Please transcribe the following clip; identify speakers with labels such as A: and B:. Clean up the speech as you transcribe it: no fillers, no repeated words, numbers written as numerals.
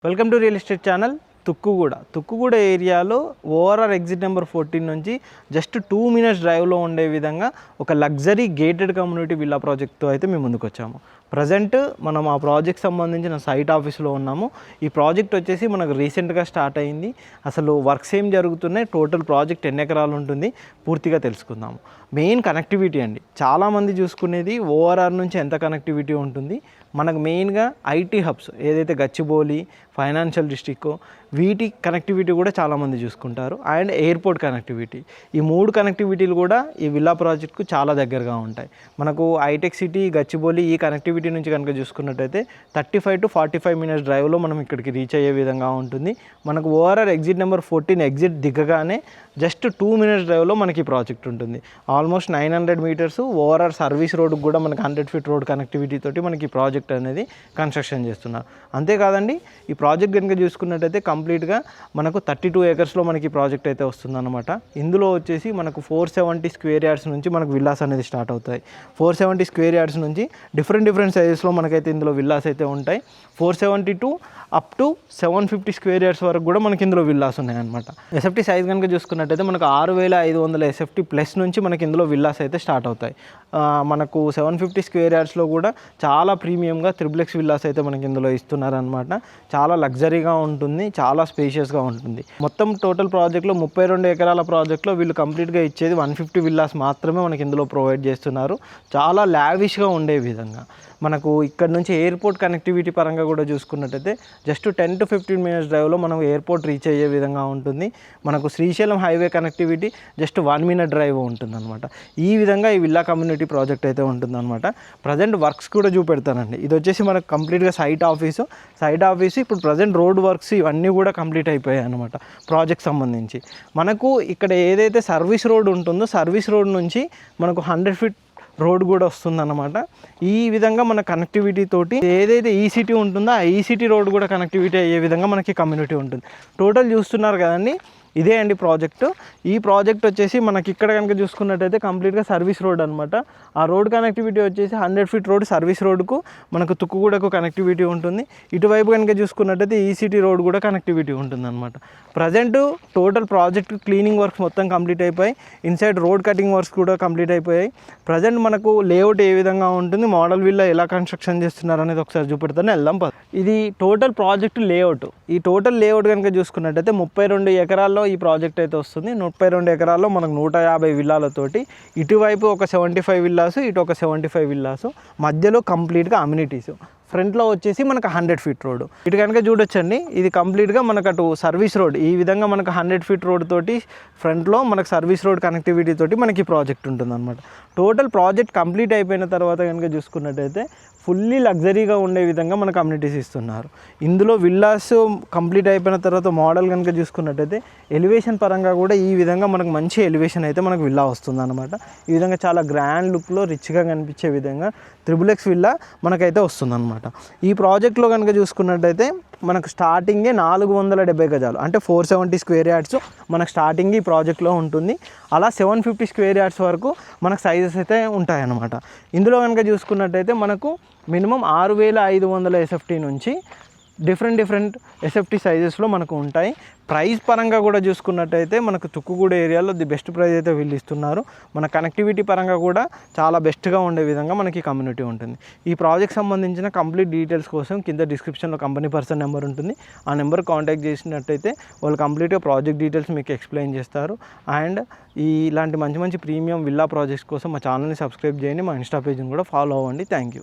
A: Welcome to real estate channel. Tukkuguda ఏరియాలో ORR exit number 14 నుంచి just 2 minutes డ్రైవ్లో ఉండే విధంగా ఒక లగ్జరీ గేటెడ్ కమ్యూనిటీ విల్లా ప్రాజెక్ట్తో అయితే మేము ముందుకు వచ్చాము. ప్రజెంట్ మనం ఆ ప్రాజెక్ట్ సంబంధించిన సైట్ ఆఫీస్లో ఉన్నాము. ఈ ప్రాజెక్ట్ వచ్చేసి మనకు రీసెంట్గా స్టార్ట్ అయింది. అసలు వర్క్స్ ఏం జరుగుతున్నాయి, టోటల్ ప్రాజెక్ట్ ఎన్ని ఎకరాలు ఉంటుంది పూర్తిగా తెలుసుకుందాము. మెయిన్ కనెక్టివిటీ అండి. చాలామంది చూసుకునేది ఓఆర్ఆర్ నుంచి ఎంత కనెక్టివిటీ ఉంటుంది. మనకు మెయిన్గా ఐటీ హబ్స్ ఏదైతే గచ్చిబౌలి, ఫైనాన్షియల్ డిస్ట్రిక్ట్, వీటి కనెక్టివిటీ కూడా చాలామంది చూసుకుంటారు. అండ్ ఎయిర్పోర్ట్ కనెక్టివిటీ, ఈ 3 కనెక్టివిటీలు కూడా ఈ విల్లా ప్రాజెక్ట్కు చాలా దగ్గరగా ఉంటాయి. మనకు హైటెక్ సిటీ, గచ్చిబౌలి ఈ కనెక్టివిటీ నుంచి కనుక చూసుకున్నట్టయితే 35 to 45 మినిట్స్ డ్రైవ్లో మనం ఇక్కడికి రీచ్ అయ్యే విధంగా ఉంటుంది. మనకు ఓఆర్ఆర్ ఎగ్జిట్ నెంబర్ 14 ఎగ్జిట్ దిగగానే జస్ట్ 2 మినిట్స్ డ్రైవ్లో మనకి ప్రాజెక్ట్ ఉంటుంది. ఆల్మోస్ట్ 900 మీటర్స్ ఓఆర్ఆర్ సర్వీస్ రోడ్కి కూడా మనకి 100 ఫీట్ రోడ్ కనెక్టివిటీ తోటి మనకి ప్రాజెక్ట్ అనేది కన్స్ట్రక్షన్ చేస్తున్నారు. అంతేకాదండి, ఈ ప్రాజెక్ట్ కనుక చూసుకున్నట్టయితే కంప్లీట్గా మనకు 32 ఏకర్స్లో మనకి ప్రాజెక్ట్ అయితే వస్తుందన్నమాట. ఇందులో వచ్చేసి మనకు 470 స్క్వేర్ యార్డ్స్ నుంచి మనకు విల్లాస్ అనేది స్టార్ట్ అవుతాయి. 470 స్క్వేర్ యార్డ్స్ నుంచి డిఫరెంట్ సైజెస్లో మనకైతే ఇందులో విల్లాస్ అయితే ఉంటాయి. 472 అప్ టు 750 స్క్వేర్ యార్డ్స్ వరకు కూడా మనకి ఇందులో విల్లాస్ ఉన్నాయన్నమాట. ఎస్ఎఫ్టీ సైజ్ కనుక చూసుకున్నట్టయితే మనకు 6500 ఎస్ఎఫ్టీ ప్లస్ నుంచి మనకి ఇందులో విల్లాస్ అయితే స్టార్ట్ అవుతాయి. మనకు 750 స్క్వేర్ యార్డ్స్లో కూడా చాలా ప్రీమియంగా త్రిబుల్ విల్లాస్ అయితే మనకి ఇందులో ఇస్తున్నారనమాట. చాలా లగ్జరీగా ఉంటుంది, చాలా స్పేషియస్గా ఉంటుంది. మొత్తం టోటల్ ప్రాజెక్ట్లో 32 ఎకరాల ప్రాజెక్ట్లో వీళ్ళు కంప్లీట్గా ఇచ్చేది 150 విల్లాస్ మాత్రమే మనకి ఇందులో ప్రొవైడ్ చేస్తున్నారు. చాలా లావిష్గా ఉండే విధంగా. మనకు ఇక్కడ నుంచి ఎయిర్పోర్ట్ కనెక్టివిటీ పరంగా కూడా చూసుకున్నట్టయితే జస్ట్ 10 to 15 మినిట్స్ డ్రైవ్లో మనం ఎయిర్పోర్ట్ రీచ్ అయ్యే విధంగా ఉంటుంది. మనకు Srisailam highway connectivity just 1 minute drive ఉంటుందన్నమాట. ఈ విధంగా ఈ విల్లా కమ్యూనిటీ ప్రాజెక్ట్ అయితే ఉంటుందన్నమాట. ప్రజెంట్ వర్క్స్ కూడా చూపెడతానండి. ఇది వచ్చేసి మనకు కంప్లీట్గా సైట్ ఆఫీసు ఇప్పుడు ప్రజెంట్ రోడ్ వర్క్స్ ఇవన్నీ కూడా కంప్లీట్ అయిపోయాయి అనమాట. ప్రాజెక్ట్ సంబంధించి మనకు ఇక్కడ ఏదైతే సర్వీస్ రోడ్ ఉంటుందో సర్వీస్ రోడ్ నుంచి మనకు 100 ఫీట్ రోడ్ కూడా వస్తుందన్నమాట. ఈ విధంగా మన కనెక్టివిటీ తోటి ఏదైతే ఈసిటీ ఉంటుందో ఆ ఈసిటీ రోడ్ కూడా కనెక్టివిటీ అయ్యే విధంగా మనకి కమ్యూనిటీ ఉంటుంది. టోటల్ చూస్తున్నారు కదండి, ఇదే అండి ప్రాజెక్టు. ఈ ప్రాజెక్ట్ వచ్చేసి మనకి ఇక్కడ కనుక చూసుకున్నట్టయితే కంప్లీట్గా సర్వీస్ రోడ్ అనమాట. ఆ రోడ్ కనెక్టివిటీ వచ్చేసి 100 ఫీట్ రోడ్ సర్వీస్ రోడ్కు మనకు తుక్కుగూడకు కనెక్టివిటీ ఉంటుంది. ఇటువైపు కనుక చూసుకున్నట్టయితే ఈసిటీ రోడ్ కూడా కనెక్టివిటీ ఉంటుంది అనమాట. Present total project cleaning works మొత్తం కంప్లీట్ అయిపోయి ఇన్సైడ్ రోడ్ కటింగ్ వర్క్స్ కూడా కంప్లీట్ అయిపోయాయి. ప్రజెంట్ మనకు లేఅవుట్ ఏ విధంగా ఉంటుంది, మోడల్ విల్లా ఎలా కన్స్ట్రక్షన్ చేస్తున్నారు అనేది ఒకసారి చూపెడతాను, వెళ్దాం. ఇది టోటల్ ప్రాజెక్ట్ లేఅవుట్. ఈ టోటల్ లేఅవుట్ కనుక చూసుకున్నట్టయితే 32 ఎకరాల్లో ఈ ప్రాజెక్ట్ అయితే వస్తుంది. 32 ఎకరాల్లో మనకు 150 విల్లాలతోటి ఇటువైపు ఒక 75 విల్లాసు, ఇటు ఒక 75 విల్లాసు, మధ్యలో కంప్లీట్గా అమ్యూనిటీస్. ఫ్రంట్లో వచ్చేసి మనకు 100 ఫీట్ రోడ్. ఇటు కనుక చూడొచ్చండి, ఇది కంప్లీట్గా మనకు అటు సర్వీస్ రోడ్. ఈ విధంగా మనకు 100 ఫీట్ రోడ్ తోటి ఫ్రంట్లో మనకు సర్వీస్ రోడ్ కనెక్టివిటీ తోటి మనకి ప్రాజెక్ట్ ఉంటుంది అనమాట. టోటల్ ప్రాజెక్ట్ కంప్లీట్ అయిపోయిన తర్వాత కనుక చూసుకున్నట్టయితే ఫుల్లీ లగ్జరీగా ఉండే విధంగా మన కమ్యూనిటీస్ ఇస్తున్నారు. ఇందులో విల్లాస్ కంప్లీట్ అయిపోయిన తర్వాత మోడల్ కనుక చూసుకున్నట్టయితే ఎలివేషన్ పరంగా కూడా ఈ విధంగా మనకు మంచి ఎలివేషన్ అయితే మనకు విల్లా వస్తుంది అనమాట. ఈ విధంగా చాలా గ్రాండ్ లుక్లో రిచ్గా కనిపించే విధంగా త్రిబుల్ విల్లా మనకైతే వస్తుంది అనమాట. ఈ ప్రాజెక్ట్లో కనుక చూసుకున్నట్టయితే మనకు స్టార్టింగే 470 గజాలు అంటే 470 స్క్వేర్ యార్డ్స్ మనకు స్టార్టింగ్ ఈ ప్రాజెక్ట్లో ఉంటుంది. అలా 750 స్క్వేర్ యార్డ్స్ వరకు మనకు సైజెస్ అయితే ఉంటాయన్నమాట. ఇందులో కనుక చూసుకున్నట్టయితే మనకు మినిమం 6500 ఎస్ఎఫ్టీ నుంచి డిఫరెంట్ ఎస్ఎఫ్టీ సైజెస్లో మనకు ఉంటాయి. ప్రైస్ పరంగా కూడా చూసుకున్నట్టయితే మనకు తుక్కుగూడ ఏరియాలో ది బెస్ట్ ప్రైస్ అయితే వీళ్ళు ఇస్తున్నారు. మన కనెక్టివిటీ పరంగా కూడా చాలా బెస్ట్గా ఉండే విధంగా మనకి కమ్యూనిటీ ఉంటుంది. ఈ ప్రాజెక్ట్ సంబంధించిన కంప్లీట్ డీటెయిల్స్ కోసం కింద డిస్క్రిప్షన్లో కంపెనీ పర్సన్ నెంబర్ ఉంటుంది. ఆ నెంబర్ కాంటాక్ట్ చేసినట్టయితే వాళ్ళు కంప్లీట్గా ప్రాజెక్ట్ డీటెయిల్స్ మీకు ఎక్స్ప్లెయిన్ చేస్తారు. అండ్ ఇలాంటి మంచి ప్రీమియం విల్లా ప్రాజెక్ట్స్ కోసం మా ఛానల్ని సబ్స్క్రైబ్ చేయండి, మా ఇన్స్టా పేజ్ని కూడా ఫాలో అవ్వండి. Thank you.